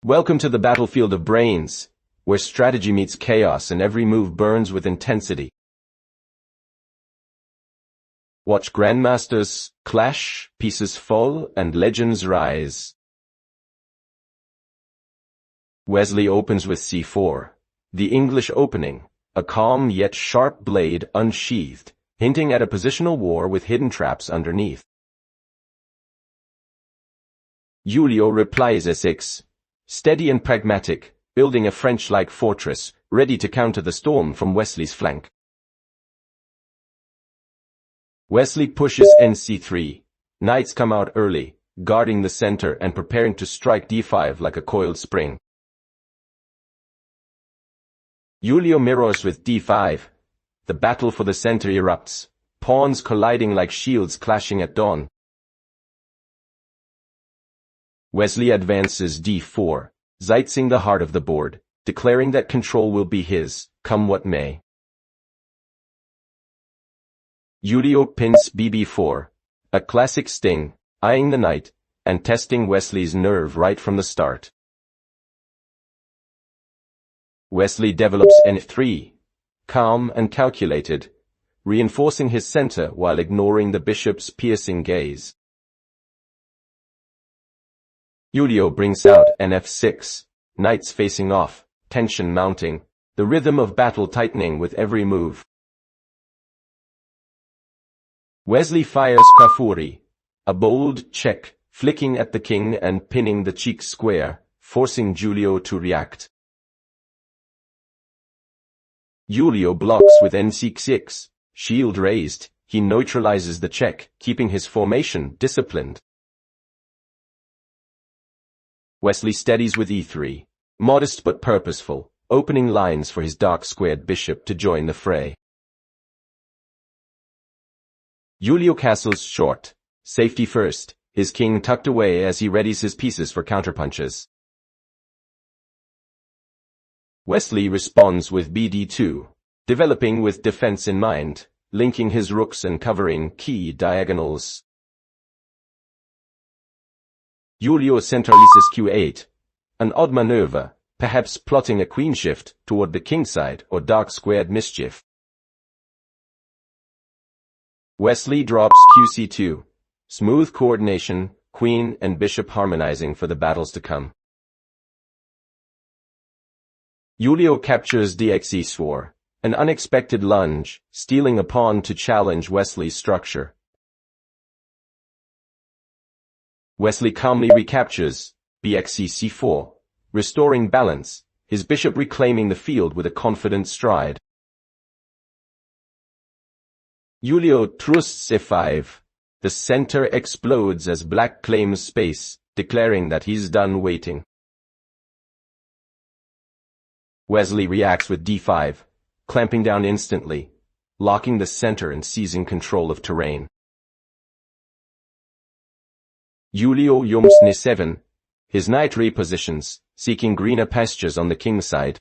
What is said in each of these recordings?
Welcome to the battlefield of brains, where strategy meets chaos and every move burns with intensity. Watch grandmasters clash, pieces fall, and legends rise. Wesley opens with c4, the English opening, a calm yet sharp blade unsheathed, hinting at a positional war with hidden traps underneath. Julio replies e6, steady and pragmatic, building a French-like fortress, ready to counter the storm from Wesley's flank. Wesley pushes nc3. Knights come out early, guarding the center and preparing to strike d5 like a coiled spring. Julio mirrors with d5. The battle for the center erupts, pawns colliding like shields clashing at dawn. Wesley advances d4, zeitzing the heart of the board, declaring that control will be his, come what may. Julio pins bb4, a classic sting, eyeing the knight, and testing Wesley's nerve right from the start. Wesley develops n3, calm and calculated, reinforcing his center while ignoring the bishop's piercing gaze. Julio brings out nf6, knights facing off, tension mounting, the rhythm of battle tightening with every move. Wesley fires Kafuri, a bold check, flicking at the king and pinning the cheek square, forcing Julio to react. Julio blocks with nc6, shield raised, he neutralizes the check, keeping his formation disciplined. Wesley steadies with e3, modest but purposeful, opening lines for his dark-squared bishop to join the fray. Julio castles short, safety first, his king tucked away as he readies his pieces for counterpunches. Wesley responds with bd2, developing with defense in mind, linking his rooks and covering key diagonals. Julio centralises q8, an odd maneuver, perhaps plotting a queen shift toward the kingside or dark-squared mischief. Wesley drops qc2, smooth coordination, queen and bishop harmonizing for the battles to come. Julio captures dxe4, an unexpected lunge, stealing a pawn to challenge Wesley's structure. Wesley calmly recaptures bxc4, restoring balance, his bishop reclaiming the field with a confident stride. Julio trusts e5. The center explodes as black claims space, declaring that he's done waiting. Wesley reacts with d5, clamping down instantly, locking the center and seizing control of terrain. Julio jumps e7, his knight repositions, seeking greener pastures on the king's side.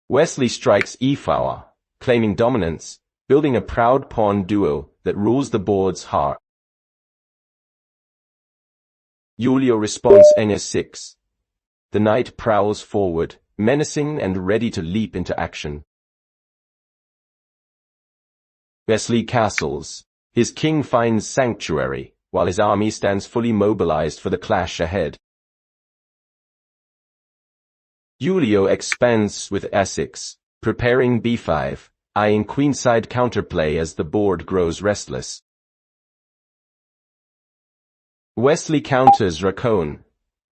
Wesley strikes e4, claiming dominance, building a proud pawn duo that rules the board's heart. Julio responds ns6. The knight prowls forward, menacing and ready to leap into action. Wesley castles. His king finds sanctuary, while his army stands fully mobilized for the clash ahead. Julio expands with e6, preparing b5, eyeing queenside counterplay as the board grows restless. Wesley counters Raccoon.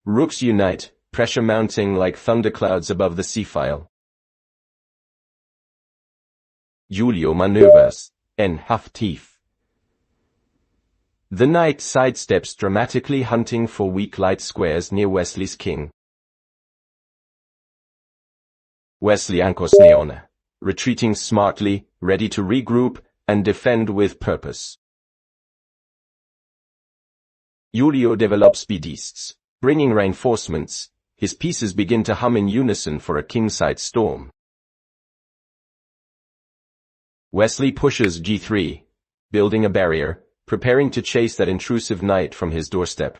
Rooks unite, pressure mounting like thunderclouds above the c-file. Julio maneuvers, en half teeth. The knight sidesteps dramatically, hunting for weak light squares near Wesley's king. Wesley anchors neon, retreating smartly, ready to regroup and defend with purpose. Julio develops bdists, bringing reinforcements. His pieces begin to hum in unison for a kingside storm. Wesley pushes g3, building a barrier, preparing to chase that intrusive knight from his doorstep.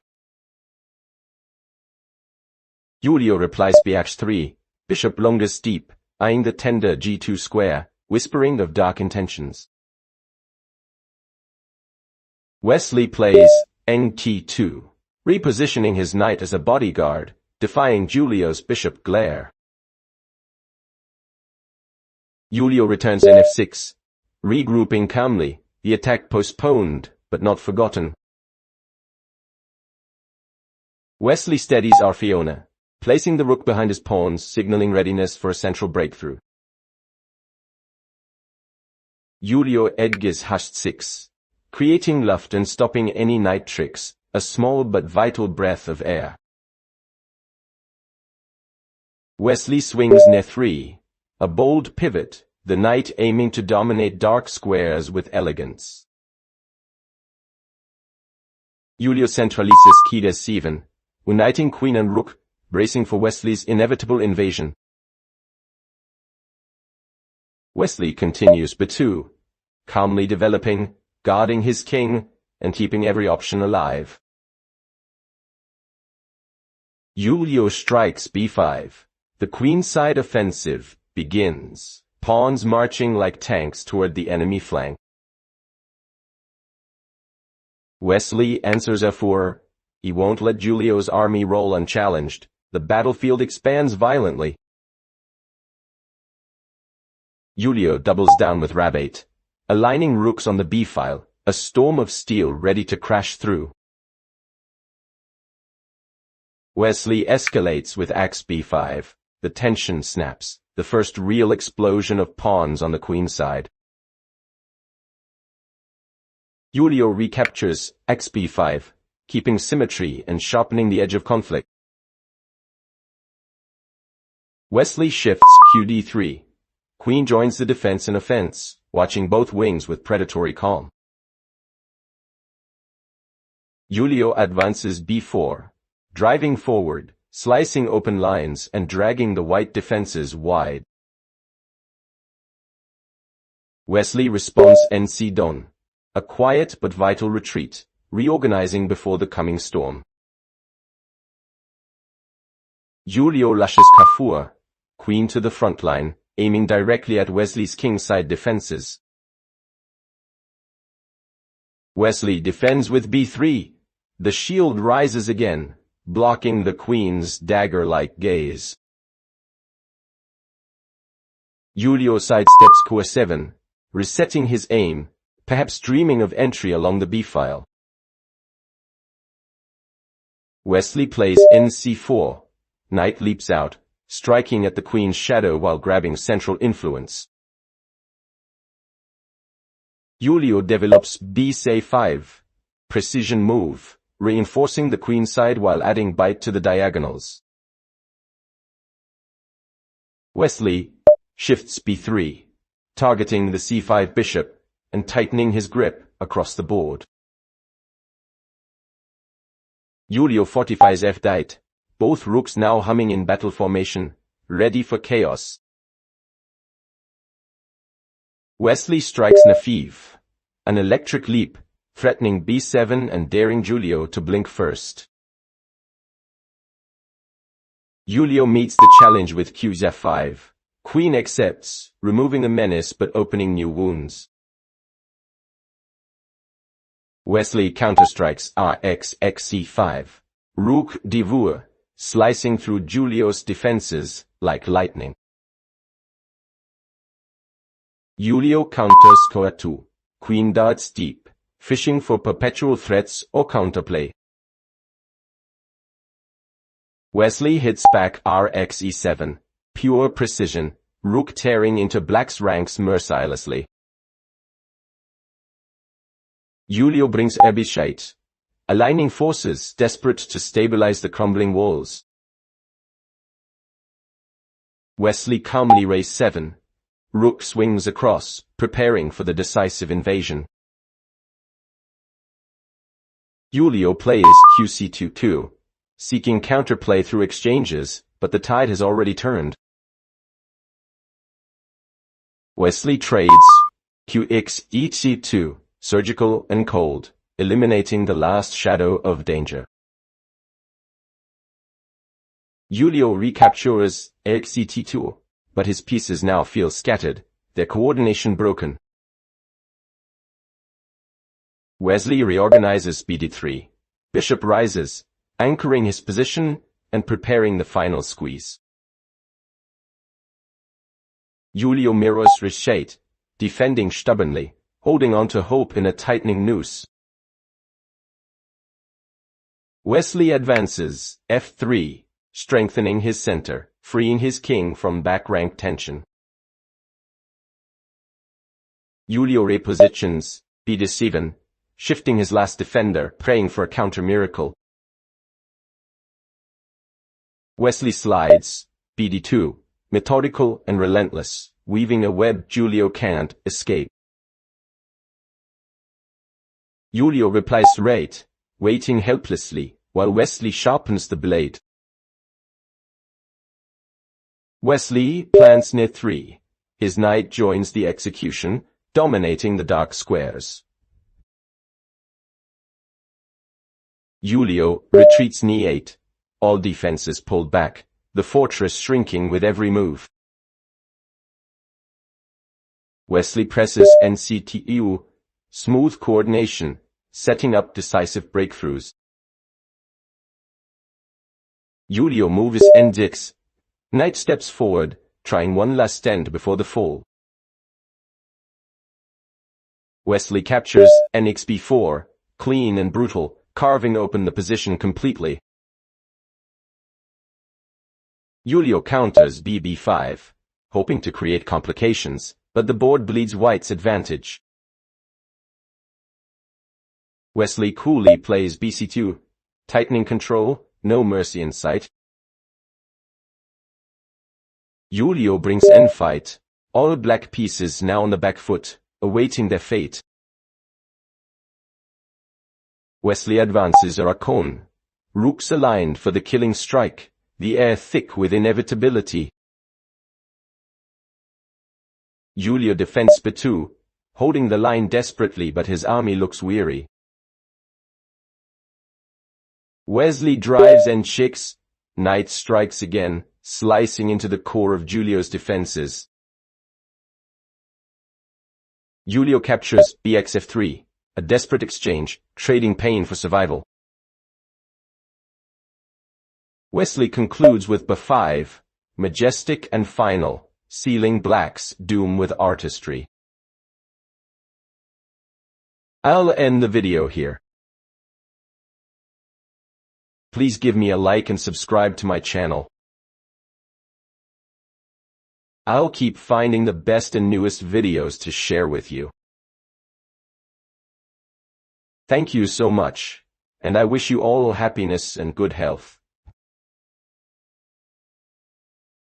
Julio replies bh3, bishop longest deep, eyeing the tender g2 square, whispering of dark intentions. Wesley plays nt2, repositioning his knight as a bodyguard, defying Julio's bishop glare. Julio returns nf6, regrouping calmly, the attack postponed, but not forgotten. Wesley steadies Fiona, placing the rook behind his pawns, signaling readiness for a central breakthrough. Julio edges h6, creating luft and stopping any knight tricks, a small but vital breath of air. Wesley swings ne3, a bold pivot, the knight aiming to dominate dark squares with elegance. Julio centralizes kd7, uniting queen and rook, bracing for Wesley's inevitable invasion. Wesley continues b2, calmly developing, guarding his king, and keeping every option alive. Julio strikes b5. The queenside offensive begins, pawns marching like tanks toward the enemy flank. Wesley answers f4. He won't let Julio's army roll unchallenged. The battlefield expands violently. Julio doubles down with rab8, aligning rooks on the b-file, a storm of steel ready to crash through. Wesley escalates with axe b5. The tension snaps, the first real explosion of pawns on the queen side. Julio recaptures xb5, keeping symmetry and sharpening the edge of conflict. Wesley shifts qd3. Queen joins the defense and offense, watching both wings with predatory calm. Julio advances b4, driving forward, slicing open lines and dragging the white defenses wide. Wesley responds nc-don, a quiet but vital retreat, reorganizing before the coming storm. Julio lashes k4, queen to the front line, aiming directly at Wesley's kingside defenses. Wesley defends with b3. The shield rises again, blocking the queen's dagger-like gaze. Julio sidesteps q7, resetting his aim, perhaps dreaming of entry along the b-file. Wesley plays nc4. Knight leaps out, striking at the queen's shadow while grabbing central influence. Julio develops bc5, precision move, reinforcing the queenside while adding bite to the diagonals. Wesley shifts b3, targeting the c5 bishop and tightening his grip across the board. Julio fortifies f8, both rooks now humming in battle formation, ready for chaos. Wesley strikes naf, an electric leap, threatening b7 and daring Julio to blink first. Julio meets the challenge with qf5. Queen accepts, removing the menace but opening new wounds. Wesley counterstrikes rxxc5. Rook d4, slicing through Julio's defenses like lightning. Julio counters q2. Queen darts deep, fishing for perpetual threats or counterplay. Wesley hits back rxe7, pure precision, rook tearing into black's ranks mercilessly. Julio brings b8, aligning forces desperate to stabilize the crumbling walls. Wesley calmly raise 7. Rook swings across, preparing for the decisive invasion. Julio plays qc2, seeking counterplay through exchanges, but the tide has already turned. Wesley trades qxec2, surgical and cold, eliminating the last shadow of danger. Julio recaptures XCT2, but his pieces now feel scattered, their coordination broken. Wesley reorganizes BD3. Bishop rises, anchoring his position and preparing the final squeeze. Julio mirrors Reshate, defending stubbornly, holding on to hope in a tightening noose. Wesley advances, F3, strengthening his center, freeing his king from back-rank tension. Julio repositions, BD7, shifting his last defender, praying for a counter-miracle. Wesley slides, BD2, methodical and relentless, weaving a web Julio can't escape. Julio replies straight, waiting helplessly, while Wesley sharpens the blade. Wesley plants near 3. His knight joins the execution, dominating the dark squares. Julio retreats e8. All defenses pulled back, the fortress shrinking with every move. Wesley presses NCTU, smooth coordination, setting up decisive breakthroughs. Julio moves N6. Knight steps forward, trying one last stand before the fall. Wesley captures NXB4, clean and brutal, carving open the position completely. Julio counters BB5, hoping to create complications, but the board bleeds white's advantage. Wesley coolly plays BC2, tightening control, no mercy in sight. Julio brings N5, all black pieces now on the back foot, awaiting their fate. Wesley advances Aracon, rooks aligned for the killing strike, the air thick with inevitability. Julio defends B2, holding the line desperately, but his army looks weary. Wesley drives N6, knight strikes again, slicing into the core of Julio's defenses. Julio captures BXF3, a desperate exchange, trading pain for survival. Wesley concludes with B5, majestic and final, sealing black's doom with artistry. I'll end the video here. Please give me a like and subscribe to my channel. I'll keep finding the best and newest videos to share with you. Thank you so much, and I wish you all happiness and good health.